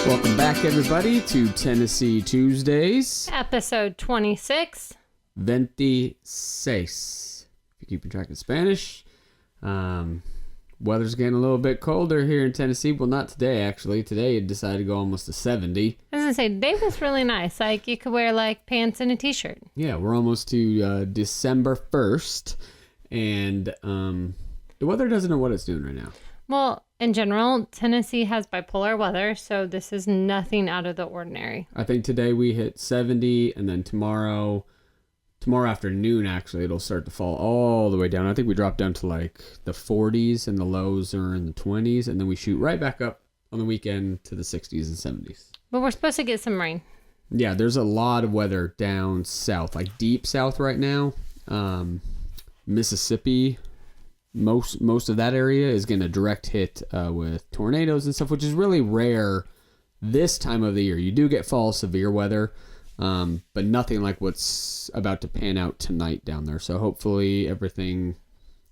Welcome back, everybody, to Tennessee Tuesdays. Episode 26. 26. If you're keeping track of Spanish. Weather's getting a little bit colder here in Tennessee. Well, not today, actually. Today, it decided to go almost to 70. I was going to say, today was really nice. Like, you could wear, like, pants and a t-shirt. Yeah, we're almost to December 1st. And the weather doesn't know what it's doing right now. Well, in general, Tennessee has bipolar weather, so this is nothing out of the ordinary. I think today we hit 70, and then tomorrow afternoon, actually, it'll start to fall all the way down. I think we drop down to like the 40s, and the lows are in the 20s, and then we shoot right back up on the weekend to the 60s and 70s. But we're supposed to get some rain. Yeah, there's a lot of weather down south, like deep south right now. Mississippi, most of that area is getting a direct hit with tornadoes and stuff, which is really rare this time of the year. You do get fall severe weather, but nothing like what's about to pan out tonight down there. So hopefully everything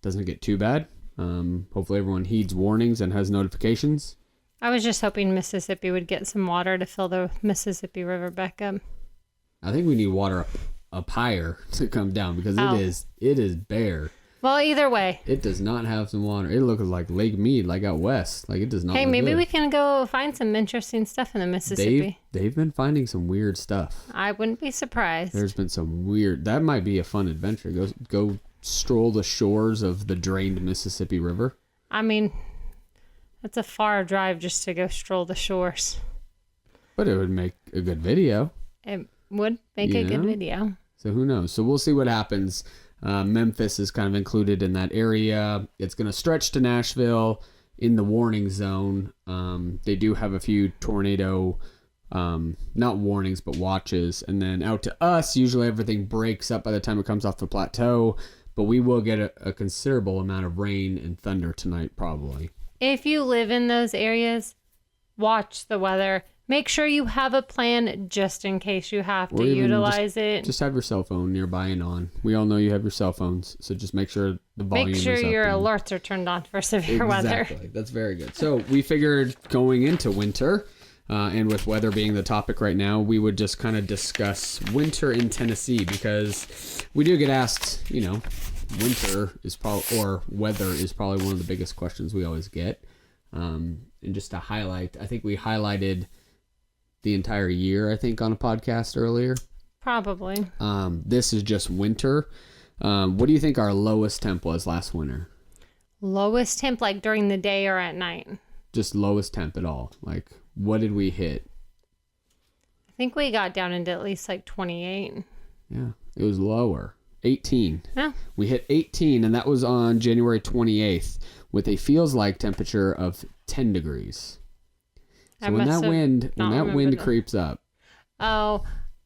doesn't get too bad. Hopefully everyone heeds warnings and has notifications. I was just hoping Mississippi would get some water to fill the Mississippi River back up. I think we need water up higher to come down because it is bare. Well, either way. It does not have some water. It looks like Lake Mead, like out west. Like, it does not. Hey, look maybe good. we can go find some interesting stuff in the Mississippi. They've been finding some weird stuff. I wouldn't be surprised. There's been some weird. That might be a fun adventure. Go stroll the shores of the drained Mississippi River. I mean, that's a far drive just to go stroll the shores. But it would make a good video. It would make a good video. So who knows? So we'll see what happens. Memphis is kind of included in that area. It's going to stretch to Nashville in the warning zone. They do have a few tornado, not warnings, but watches. And then out to us, usually everything breaks up by the time it comes off the plateau. But we will get a considerable amount of rain and thunder tonight, probably. If you live in those areas, watch the weather. Make sure you have a plan just in case you have to utilize it. Just have your cell phone nearby and on. We all know you have your cell phones, so just make sure the volume is up. Make sure your alerts are turned on for severe weather. Exactly. That's very good. So we figured going into winter, and with weather being the topic right now, we would just kind of discuss winter in Tennessee because we do get asked, winter is probably, or weather is probably one of the biggest questions we always get. And just to highlight, I think we highlighted the entire year, I think, on a podcast earlier. Probably. This is just winter. What do you think our lowest temp was last winter? Lowest temp, like during the day or at night? Just lowest temp at all. Like, what did we hit? I think we got down into at least like 28. Yeah, it was lower. 18. Yeah. We hit 18, and that was on January 28th with a feels like temperature of 10 degrees. So when that wind creeps up. Oh,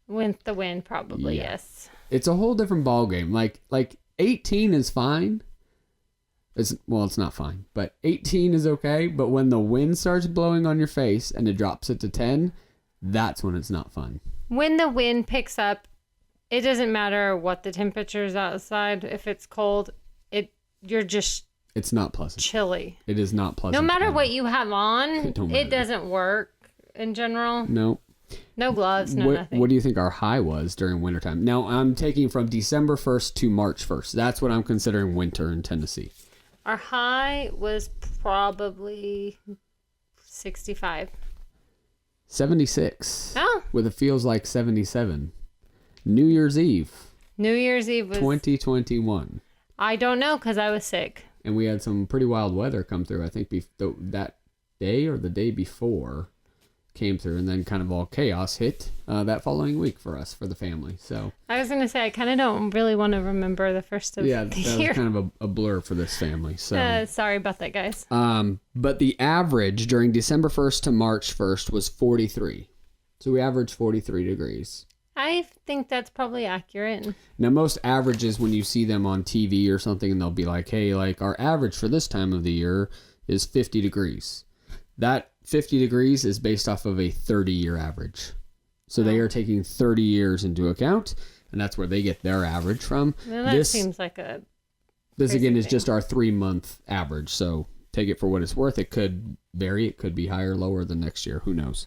with the wind, probably, yes. It's a whole different ballgame. Like 18 is fine. It's not fine, but 18 is okay. But when the wind starts blowing on your face and it drops it to 10, that's when it's not fun. When the wind picks up, it doesn't matter what the temperature is outside. If it's cold, it's not pleasant. Chilly. It is not pleasant. No matter what you have on, it doesn't work in general. No. No gloves, nothing. What do you think our high was during wintertime? Now, I'm taking from December 1st to March 1st. That's what I'm considering winter in Tennessee. Our high was probably 65. 76. Oh. With it feels like 77. New Year's Eve. New Year's Eve was 2021. I don't know because I was sick. And we had some pretty wild weather come through. I think that day or the day before came through, and then kind of all chaos hit that following week for us, for the family. So I was going to say, I kind of don't really want to remember the first of the year. Yeah, that was kind of a blur for this family. So sorry about that, guys. But the average during December 1st to March 1st was 43. So we averaged 43 degrees. I think that's probably accurate. Now, most averages, when you see them on TV or something, and they'll be like, hey, like our average for this time of the year is 50 degrees. That 50 degrees is based off of a 30-year average. So they are taking 30 years into account, and that's where they get their average from. Well, that seems like a... This, again, is just our 3-month average. So take it for what it's worth. It could vary. It could be higher, lower than next year. Who knows?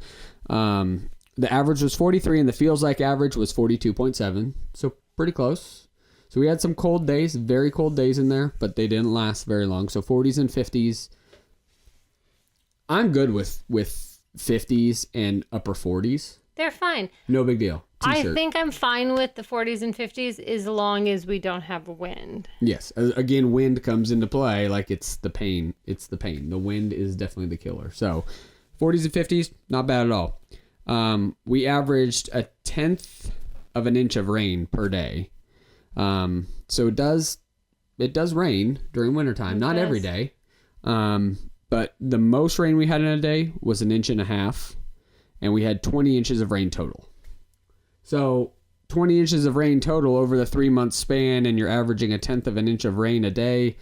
The average was 43, and the feels like average was 42.7. So pretty close. So we had some cold days, very cold days in there, but they didn't last very long. So 40s and 50s. I'm good with 50s and upper 40s. They're fine. No big deal. T-shirt. I think I'm fine with the 40s and 50s as long as we don't have wind. Yes. Again, wind comes into play. Like, it's the pain. It's the pain. The wind is definitely the killer. So 40s and 50s, not bad at all. We averaged 1/10 of an inch of rain per day. So it does rain during wintertime. Not every day. But the most rain we had in a day was 1.5 inches, and we had 20 inches of rain total. So 20 inches of rain total over the 3-month span, and you're averaging 1/10 of an inch of rain a day.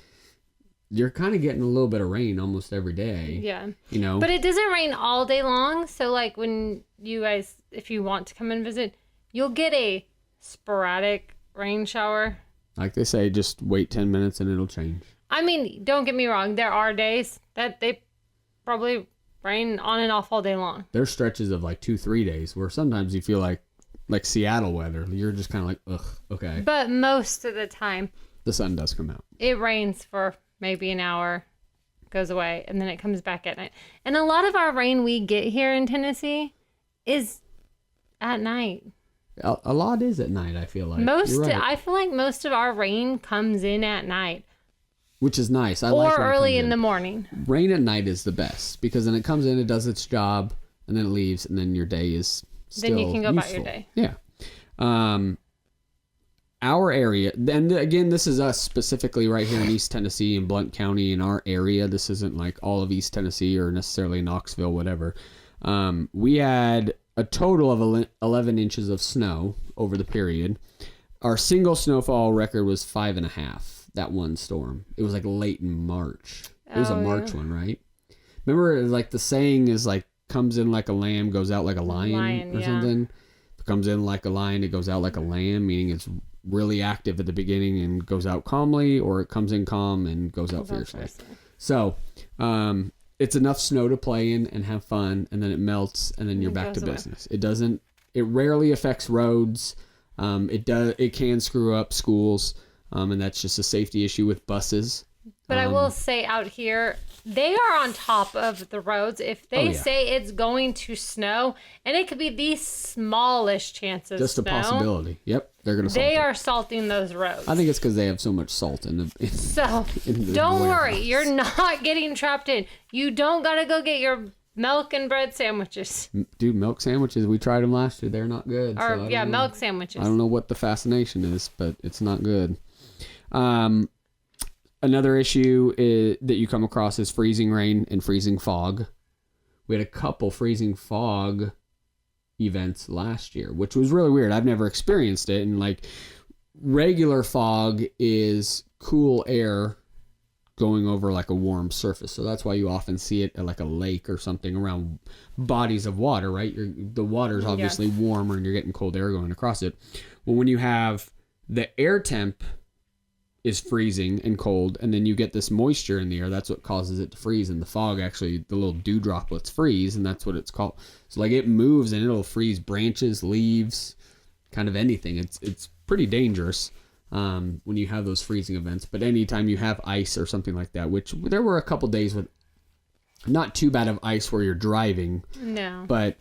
You're kind of getting a little bit of rain almost every day. Yeah. You know? But it doesn't rain all day long. So, like, when you guys, if you want to come and visit, you'll get a sporadic rain shower. Like they say, just wait 10 minutes and it'll change. I mean, don't get me wrong. There are days that they probably rain on and off all day long. There's stretches of like 2-3 days where sometimes you feel like Seattle weather. You're just kind of like, ugh, okay. But most of the time, the sun does come out. It rains for maybe an hour, goes away, and then it comes back at night. And a lot of our rain we get here in Tennessee is at night. A lot is at night, I feel like. I feel like most of our rain comes in at night. Which is nice. Or early in the morning. Rain at night is the best because then it comes in, it does its job, and then it leaves, and then your day is still Then you can go useful. about your day. Yeah. Our area, and again, this is us specifically right here in East Tennessee and Blount County in our area. This isn't like all of East Tennessee or necessarily Knoxville, whatever. We had a total of 11 inches of snow over the period. Our single snowfall record was 5.5. That one storm. It was like late in March. It was a March one, right? Remember, like the saying is like comes in like a lamb, goes out like a lion or something. If it comes in like a lion, it goes out like a lamb, meaning it's really active at the beginning and goes out calmly, or it comes in calm and goes out fiercely. So, it's enough snow to play in and have fun, and then it melts, and then you're back to business. It rarely affects roads. It can screw up schools. And that's just a safety issue with buses. But I will say out here, they are on top of the roads. If they say it's going to snow, and it could be the smallest chance of just snow. Just a possibility. Yep, they're going to salt They are salting those roads. I think it's because they have so much salt in the So, don't worry. You're not getting trapped in. You don't got to go get your milk and bread sandwiches. Dude, milk sandwiches, we tried them last year. They're not good. Or, milk sandwiches. I don't know what the fascination is, but it's not good. Another issue that you come across is freezing rain and freezing fog. We had a couple freezing fog events last year, which was really weird. I've never experienced it. And like regular fog is cool air going over like a warm surface. So that's why you often see it at like a lake or something around bodies of water, right? The water's obviously warmer and you're getting cold air going across it. Well, when you have the air temp is freezing and cold, and then you get this moisture in the air, that's what causes it to freeze. And the fog, actually, the little dew droplets freeze, and that's what it's called. So like it moves and it'll freeze branches, leaves, kind of anything. It's pretty dangerous when you have those freezing events. But anytime you have ice or something like that, which there were a couple days with not too bad of ice where you're driving. No. But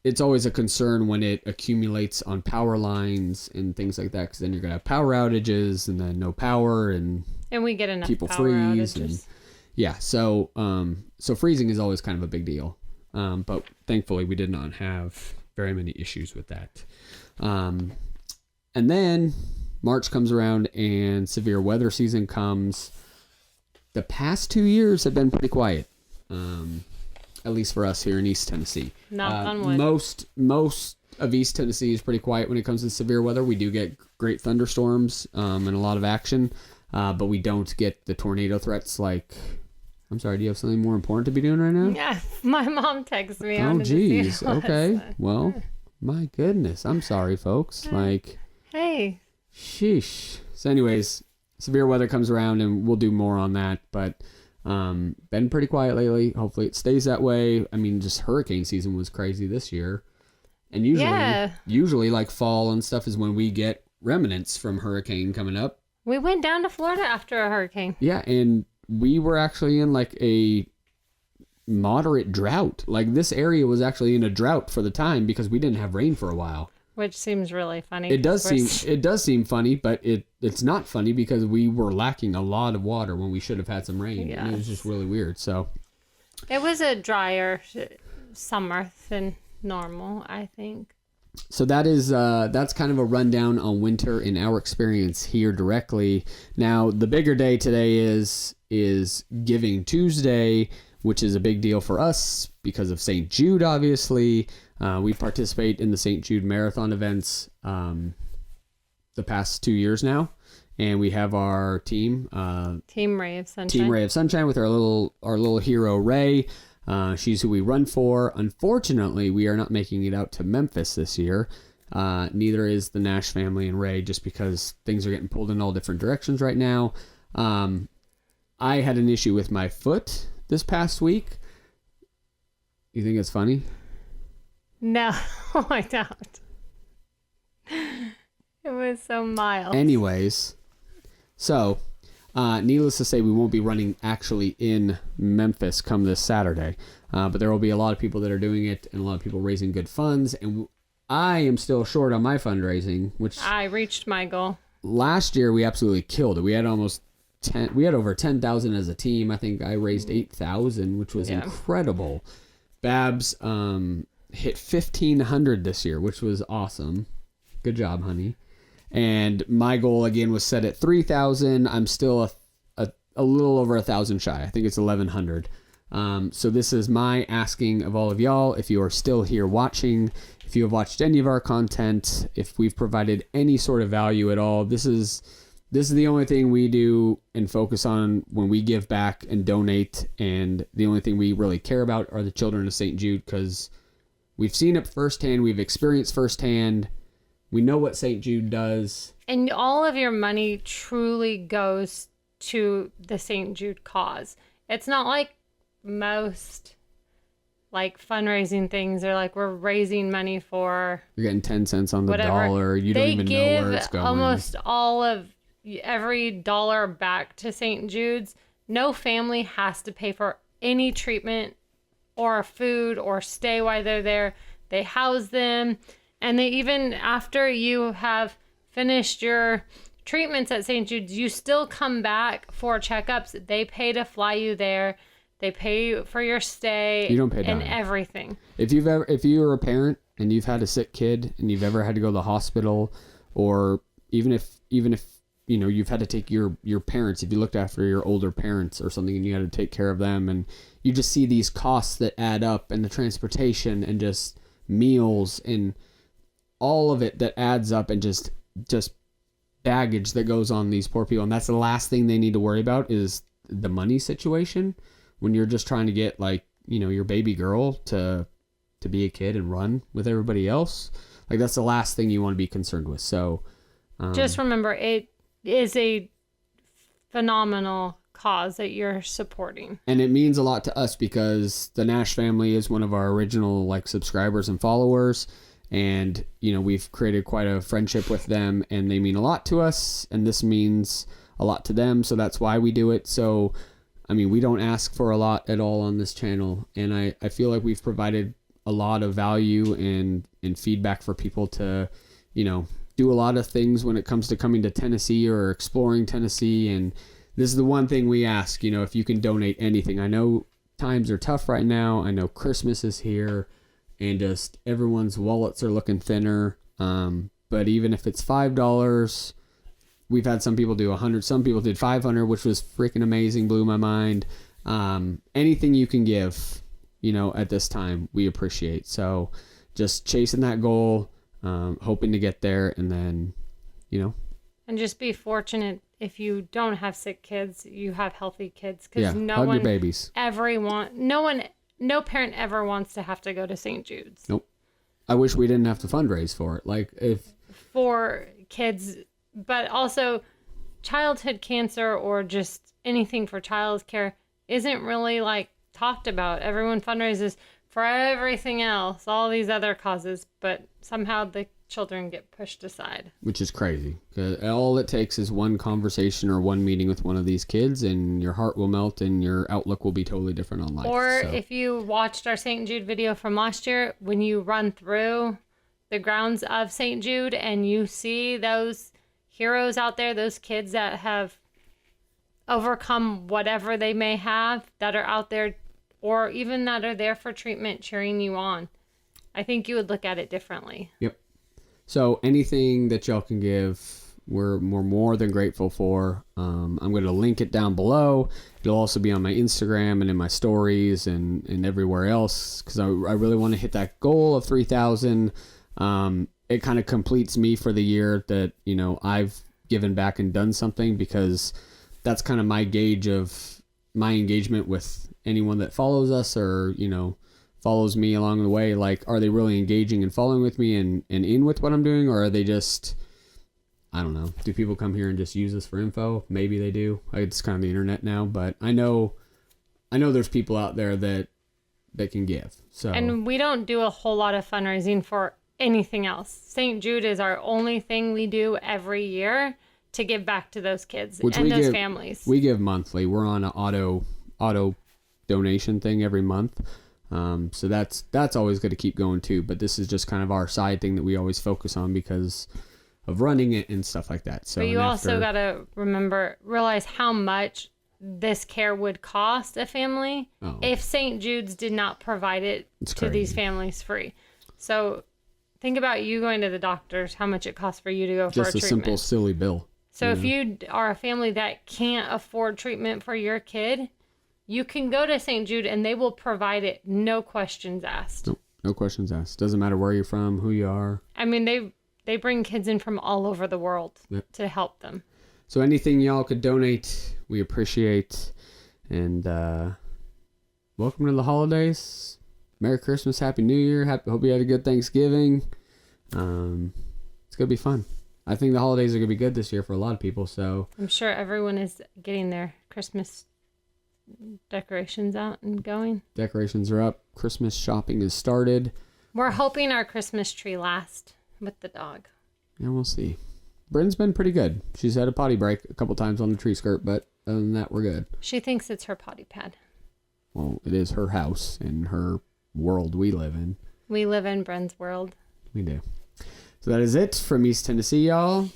it's always a concern when it accumulates on power lines and things like that, because then you're going to have power outages and then no power and we get enough people power freeze. Outages. And so freezing is always kind of a big deal. But thankfully we did not have very many issues with that. And then March comes around and severe weather season comes. The past 2 years have been pretty quiet. At least for us here in East Tennessee. Knock on wood. Most of East Tennessee is pretty quiet when it comes to severe weather. We do get great thunderstorms and a lot of action, but we don't get the tornado threats like... I'm sorry, do you have something more important to be doing right now? Yeah, my mom texted me. Oh, geez. Okay. Well, my goodness. I'm sorry, folks. Hey. Sheesh. So anyways, severe weather comes around and we'll do more on that, but... Been pretty quiet lately. Hopefully it stays that way. I mean, just hurricane season was crazy this year. And usually like fall and stuff is when we get remnants from hurricane coming up. We went down to Florida after a hurricane. Yeah, and we were actually in like a moderate drought. Like this area was actually in a drought for the time because we didn't have rain for a while. Which seems really funny. It does seem funny, but it's not funny because we were lacking a lot of water when we should have had some rain. Yes. And it was just really weird. So it was a drier summer than normal, I think. So that's kind of a rundown on winter in our experience here directly. Now, the bigger day today is Giving Tuesday, which is a big deal for us because of St. Jude, obviously. We participate in the St. Jude Marathon events the past 2 years now. And we have our team. Team Ray of Sunshine. Team Ray of Sunshine with our little hero, Ray. She's who we run for. Unfortunately, we are not making it out to Memphis this year. Neither is the Nash family and Ray, just because things are getting pulled in all different directions right now. I had an issue with my foot this past week. You think it's funny? No, I don't. It was so mild. Anyways, so needless to say, we won't be running actually in Memphis come this Saturday. But there will be a lot of people that are doing it and a lot of people raising good funds. And I am still short on my fundraising, which I reached my goal. Last year we absolutely killed it. We had over 10,000 as a team. I think I raised 8,000, which was incredible. Babs hit 1,500 this year, which was awesome. Good job, honey. And my goal again was set at 3,000. I'm still a little over 1,000 shy. I think it's 1,100. So this is my asking of all of y'all. If you are still here watching, if you have watched any of our content, if we've provided any sort of value at all, this is the only thing we do and focus on when we give back and donate. And the only thing we really care about are the children of St. Jude, because we've seen it firsthand. We've experienced firsthand. We know what St. Jude does. And all of your money truly goes to the St. Jude cause. It's not like most like fundraising things are like we're raising money for... You're getting 10 cents on the dollar. You don't even know where it's going. They give almost all of every dollar back to St. Jude's. No family has to pay for any treatment or food or stay while they're there. They house them. And they even, after you have finished your treatments at St. Jude's, you still come back for checkups. They pay to fly you there. They pay for your stay. You don't pay and everything. If you're a parent and you've had a sick kid and you've ever had to go to the hospital, or even if you know you've had to take your parents, if you looked after your older parents or something and you had to take care of them, and you just see these costs that add up, and the transportation and just meals and all of it that adds up, and just baggage that goes on these poor people. And that's the last thing they need to worry about is the money situation when you're just trying to get, like, you know, your baby girl to be a kid and run with everybody else. Like, that's the last thing you want to be concerned with. So just remember, it is a phenomenal cause that you're supporting. And it means a lot to us because the Nash family is one of our original, like, subscribers and followers. And, you know, we've created quite a friendship with them, and they mean a lot to us, and this means a lot to them. So that's why we do it. So, I mean, we don't ask for a lot at all on this channel. And I feel like we've provided a lot of value and feedback for people to, you know, do a lot of things when it comes to coming to Tennessee or exploring Tennessee. And this is the one thing we ask, you know, if you can donate anything. I know times are tough right now. I know Christmas is here. And just everyone's wallets are looking thinner. But even if it's $5, we've had some people do 100. Some people did 500, which was freaking amazing. Blew my mind. Anything you can give, you know, at this time, we appreciate. So just chasing that goal, hoping to get there, and then, you know. And just be fortunate if you don't have sick kids, you have healthy kids. Because hug your babies. No parent ever wants to have to go to St. Jude's. Nope. I wish we didn't have to fundraise for it. Like, for kids, but also childhood cancer or just anything for child care, isn't really like talked about. Everyone fundraises for everything else, all these other causes, but somehow the children get pushed aside. Which is crazy. 'Cause all it takes is one conversation or one meeting with one of these kids, and your heart will melt and your outlook will be totally different on life. Or So, if you watched our St. Jude video from last year, when you run through the grounds of St. Jude and you see those heroes out there, those kids that have overcome whatever they may have, that are out there, or even that are there for treatment, cheering you on, I think you would look at it differently. Yep. So anything that y'all can give, we're more than grateful for. I'm going to link it down below. It'll also be on my Instagram and in my stories and everywhere else, because I really want to hit that goal of 3,000. It kind of completes me for the year that, you know, I've given back and done something, because that's kind of my gauge of my engagement with anyone that follows us or, you know, follows me along the way. Like, are they really engaging and following with me and in with what I'm doing, or are they just, I don't know, do people come here and just use us for info? Maybe they do. It's kind of the internet now, but I know there's people out there that can give. So, and we don't do a whole lot of fundraising for anything else. St. Jude is our only thing we do every year to give back to those kids and those families. We give monthly. We're on an auto donation thing every month. So that's always going to keep going too. But this is just kind of our side thing that we always focus on because of running it and stuff like that. So, but you also got to realize how much this care would cost a family if St. Jude's did not provide it to these families free. So think about you going to the doctors, how much it costs for you to go for a treatment. Just a simple, silly bill. So if you are a family that can't afford treatment for your kid, you can go to St. Jude and they will provide it, no questions asked. No questions asked. Doesn't matter where you're from, who you are. I mean, they bring kids in from all over the world to help them. So anything y'all could donate, we appreciate. And welcome to the holidays. Merry Christmas, Happy New Year. Hope you had a good Thanksgiving. It's going to be fun. I think the holidays are going to be good this year for a lot of people. So I'm sure everyone is getting their Christmas decorations out and going. Decorations are up. Christmas shopping has started. We're hoping our Christmas tree lasts with the dog. Yeah, we'll see. Bryn's been pretty good. She's had a potty break a couple times on the tree skirt, but other than that, we're good. She thinks it's her potty pad. Well, it is her house and her world we live in. We live in Bryn's world. We do. So that is it from East Tennessee, y'all.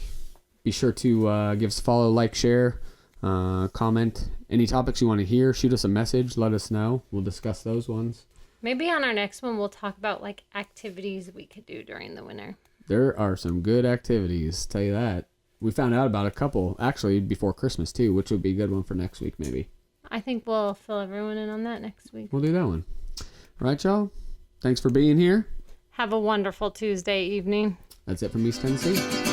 Be sure to give us a follow, like, share, comment. Any topics you want to hear, shoot us a message. Let us know. We'll discuss those ones. Maybe on our next one, we'll talk about like activities we could do during the winter. There are some good activities, tell you that. We found out about a couple, actually, before Christmas, too, which would be a good one for next week, maybe. I think we'll fill everyone in on that next week. We'll do that one. All right, y'all. Thanks for being here. Have a wonderful Tuesday evening. That's it from East Tennessee.